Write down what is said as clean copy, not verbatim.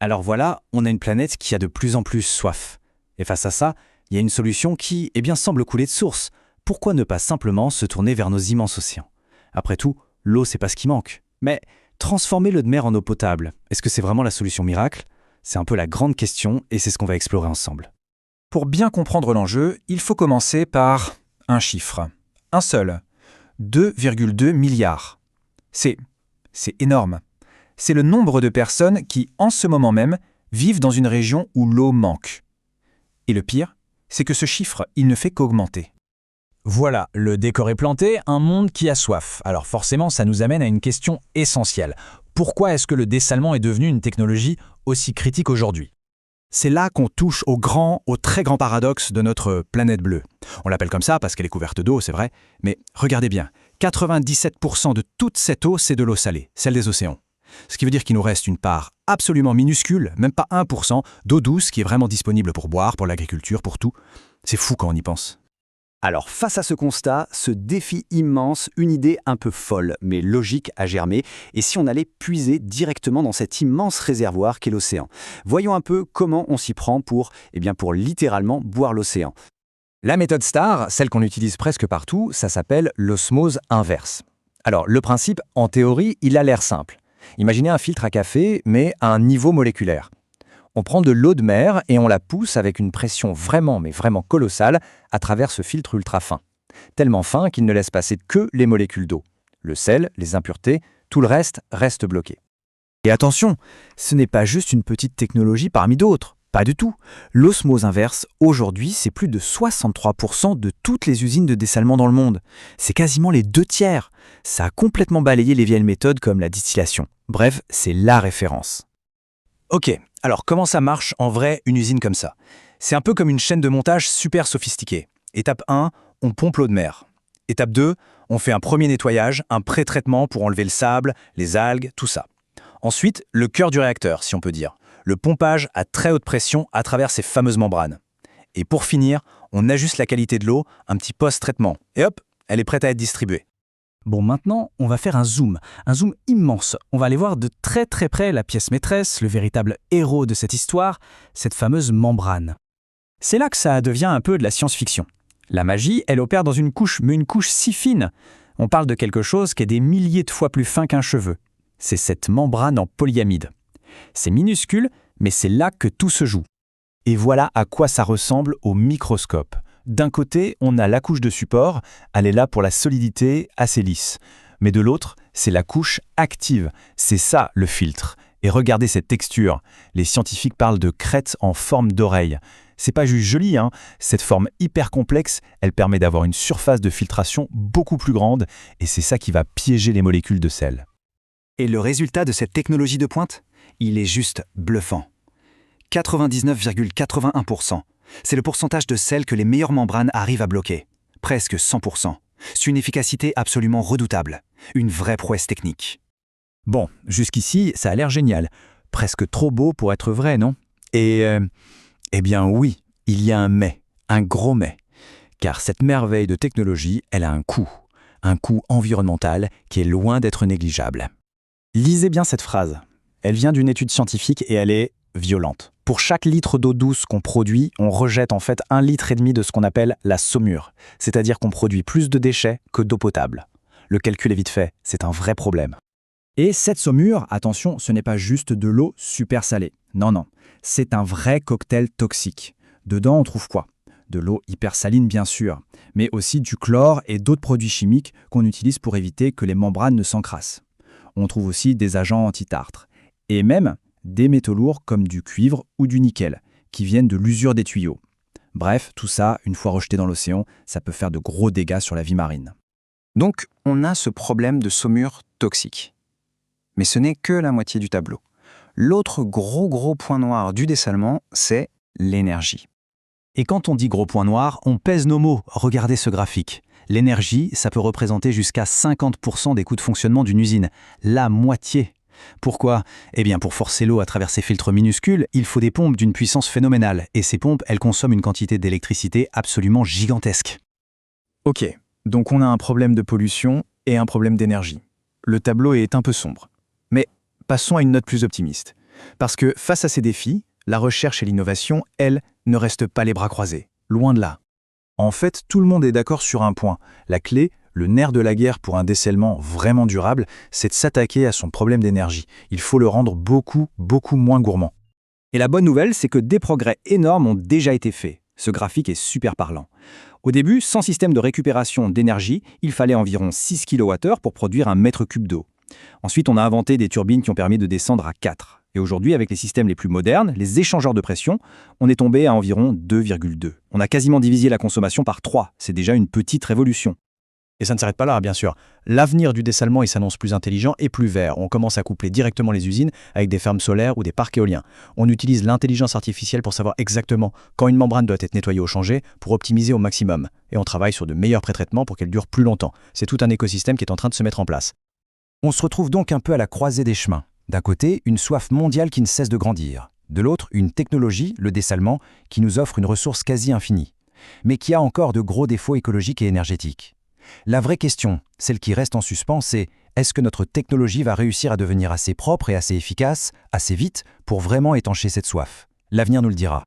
Alors voilà, on a une planète qui a de plus en plus soif. Et face à ça, il y a une solution qui, semble couler de source. Pourquoi ne pas simplement se tourner vers nos immenses océans? Après tout, l'eau, c'est pas ce qui manque. Mais transformer l'eau de mer en eau potable, est-ce que c'est vraiment la solution miracle? C'est un peu la grande question et c'est ce qu'on va explorer ensemble. Pour bien comprendre l'enjeu, il faut commencer par un chiffre. Un seul. 2,2 milliards. C'est énorme. C'est le nombre de personnes qui, en ce moment même, vivent dans une région où l'eau manque. Et le pire, c'est que ce chiffre, il ne fait qu'augmenter. Voilà, le décor est planté, un monde qui a soif. Alors forcément, ça nous amène à une question essentielle. Pourquoi est-ce que le dessalement est devenu une technologie aussi critique aujourd'hui? C'est là qu'on touche au très grand paradoxe de notre planète bleue. On l'appelle comme ça parce qu'elle est couverte d'eau, c'est vrai, mais regardez bien, 97% de toute cette eau, c'est de l'eau salée, celle des océans. Ce qui veut dire qu'il nous reste une part absolument minuscule, même pas 1%, d'eau douce qui est vraiment disponible pour boire, pour l'agriculture, pour tout. C'est fou quand on y pense. Alors, face à ce constat, ce défi immense, une idée un peu folle, mais logique a germé. Et si on allait puiser directement dans cet immense réservoir qu'est l'océan? Voyons un peu comment on s'y prend pour littéralement boire l'océan. La méthode STAR, celle qu'on utilise presque partout, ça s'appelle l'osmose inverse. Alors, le principe, en théorie, il a l'air simple. Imaginez un filtre à café, mais à un niveau moléculaire. On prend de l'eau de mer et on la pousse avec une pression vraiment colossale à travers ce filtre ultra fin. Tellement fin qu'il ne laisse passer que les molécules d'eau. Le sel, les impuretés, tout le reste bloqué. Et attention, ce n'est pas juste une petite technologie parmi d'autres. Pas du tout. L'osmose inverse, aujourd'hui, c'est plus de 63% de toutes les usines de dessalement dans le monde. C'est quasiment les 2/3. Ça a complètement balayé les vieilles méthodes comme la distillation. Bref, c'est la référence. Ok, alors comment ça marche en vrai une usine comme ça? C'est un peu comme une chaîne de montage super sophistiquée. Étape 1, on pompe l'eau de mer. Étape 2, on fait un premier nettoyage, un pré-traitement pour enlever le sable, les algues, tout ça. Ensuite, le cœur du réacteur, si on peut dire. Le pompage à très haute pression à travers ces fameuses membranes. Et pour finir, on ajuste la qualité de l'eau, un petit post-traitement. Et hop, elle est prête à être distribuée. Bon, maintenant, on va faire un zoom immense. On va aller voir de très très près la pièce maîtresse, le véritable héros de cette histoire, cette fameuse membrane. C'est là que ça devient un peu de la science-fiction. La magie, elle opère dans une couche, mais une couche si fine. On parle de quelque chose qui est des milliers de fois plus fin qu'un cheveu. C'est cette membrane en polyamide. C'est minuscule, mais c'est là que tout se joue. Et voilà à quoi ça ressemble au microscope. D'un côté, on a la couche de support, elle est là pour la solidité, assez lisse. Mais de l'autre, c'est la couche active, c'est ça le filtre. Et regardez cette texture. Les scientifiques parlent de crête en forme d'oreille. C'est pas juste joli, hein. Cette forme hyper complexe, elle permet d'avoir une surface de filtration beaucoup plus grande, et c'est ça qui va piéger les molécules de sel. Et le résultat de cette technologie de pointe? Il est juste bluffant. 99,81%. C'est le pourcentage de sel que les meilleures membranes arrivent à bloquer. Presque 100%. C'est une efficacité absolument redoutable. Une vraie prouesse technique. Bon, jusqu'ici, ça a l'air génial. Presque trop beau pour être vrai, non? Eh bien oui, il y a un mais, un gros mais. Car cette merveille de technologie, elle a un coût environnemental qui est loin d'être négligeable. Lisez bien cette phrase. Elle vient d'une étude scientifique et elle est violente. Pour chaque litre d'eau douce qu'on produit, on rejette en fait 1,5 litre de ce qu'on appelle la saumure. C'est-à-dire qu'on produit plus de déchets que d'eau potable. Le calcul est vite fait, c'est un vrai problème. Et cette saumure, attention, ce n'est pas juste de l'eau super salée. Non, c'est un vrai cocktail toxique. Dedans, on trouve quoi? De l'eau hyper saline bien sûr, mais aussi du chlore et d'autres produits chimiques qu'on utilise pour éviter que les membranes ne s'encrassent. On trouve aussi des agents anti-tartre. Et même des métaux lourds comme du cuivre ou du nickel, qui viennent de l'usure des tuyaux. Bref, tout ça, une fois rejeté dans l'océan, ça peut faire de gros dégâts sur la vie marine. Donc, on a ce problème de saumure toxique. Mais ce n'est que la moitié du tableau. L'autre gros point noir du dessalement, c'est l'énergie. Et quand on dit gros point noir, on pèse nos mots. Regardez ce graphique. L'énergie, ça peut représenter jusqu'à 50% des coûts de fonctionnement d'une usine. La moitié. Pourquoi? Eh bien, pour forcer l'eau à travers ces filtres minuscules, il faut des pompes d'une puissance phénoménale. Et ces pompes, elles consomment une quantité d'électricité absolument gigantesque. Ok, donc on a un problème de pollution et un problème d'énergie. Le tableau est un peu sombre. Mais passons à une note plus optimiste. Parce que face à ces défis, la recherche et l'innovation, elles, ne restent pas les bras croisés. Loin de là. En fait, tout le monde est d'accord sur un point. La clé, le nerf de la guerre pour un dessalement vraiment durable, c'est de s'attaquer à son problème d'énergie. Il faut le rendre beaucoup, beaucoup moins gourmand. Et la bonne nouvelle, c'est que des progrès énormes ont déjà été faits. Ce graphique est super parlant. Au début, sans système de récupération d'énergie, il fallait environ 6 kWh pour produire un mètre cube d'eau. Ensuite, on a inventé des turbines qui ont permis de descendre à 4. Et aujourd'hui, avec les systèmes les plus modernes, les échangeurs de pression, on est tombé à environ 2,2. On a quasiment divisé la consommation par 3. C'est déjà une petite révolution. Et ça ne s'arrête pas là, bien sûr. L'avenir du dessalement, il s'annonce plus intelligent et plus vert. On commence à coupler directement les usines avec des fermes solaires ou des parcs éoliens. On utilise l'intelligence artificielle pour savoir exactement quand une membrane doit être nettoyée ou changée pour optimiser au maximum. Et on travaille sur de meilleurs pré-traitements pour qu'elle dure plus longtemps. C'est tout un écosystème qui est en train de se mettre en place. On se retrouve donc un peu à la croisée des chemins. D'un côté, une soif mondiale qui ne cesse de grandir. De l'autre, une technologie, le dessalement, qui nous offre une ressource quasi infinie, mais qui a encore de gros défauts écologiques et énergétiques. La vraie question, celle qui reste en suspens, c'est est-ce que notre technologie va réussir à devenir assez propre et assez efficace, assez vite, pour vraiment étancher cette soif? L'avenir nous le dira.